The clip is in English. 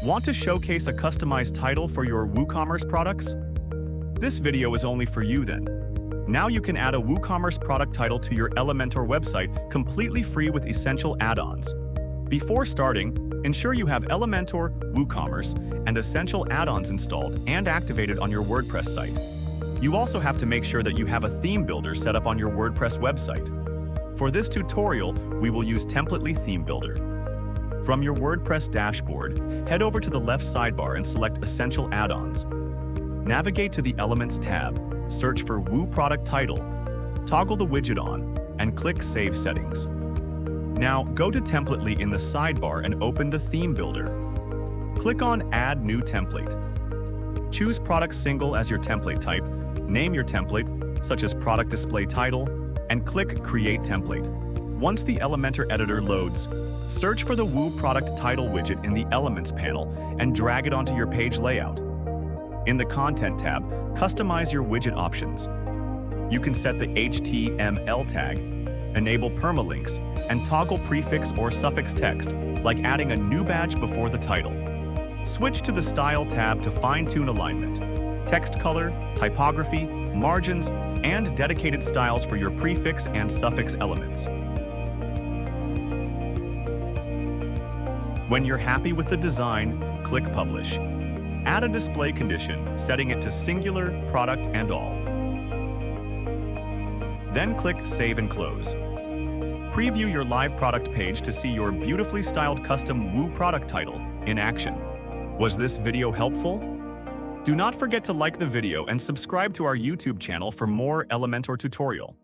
Want to showcase a customized title for your WooCommerce products? This video is only for you then. Now you can add a WooCommerce product title to your Elementor website completely free with Essential Addons. Before starting, ensure you have Elementor, WooCommerce, and Essential Addons installed and activated on your WordPress site. You also have to make sure that you have a theme builder set up on your WordPress website. For this tutorial, we will use Templately Theme Builder. From your WordPress dashboard, head over to the left sidebar and select Essential Addons. Navigate to the Elements tab, search for Woo Product Title, toggle the widget on, and click Save Settings. Now, go to Templately in the sidebar and open the Theme Builder. Click on Add New Template. Choose Product Single as your template type, name your template, such as Product Display Title, and click Create Template. Once the Elementor editor loads, search for the Woo Product Title widget in the Elements panel and drag it onto your page layout. In the Content tab, customize your widget options. You can set the HTML tag, enable permalinks, and toggle prefix or suffix text, like adding a new badge before the title. Switch to the Style tab to fine-tune alignment, text color, typography, margins, and dedicated styles for your prefix and suffix elements. When you're happy with the design, click Publish. Add a display condition, setting it to singular, product, and all. Then click Save and Close. Preview your live product page to see your beautifully styled custom Woo product title in action. Was this video helpful? Do not forget to like the video and subscribe to our YouTube channel for more Elementor tutorial.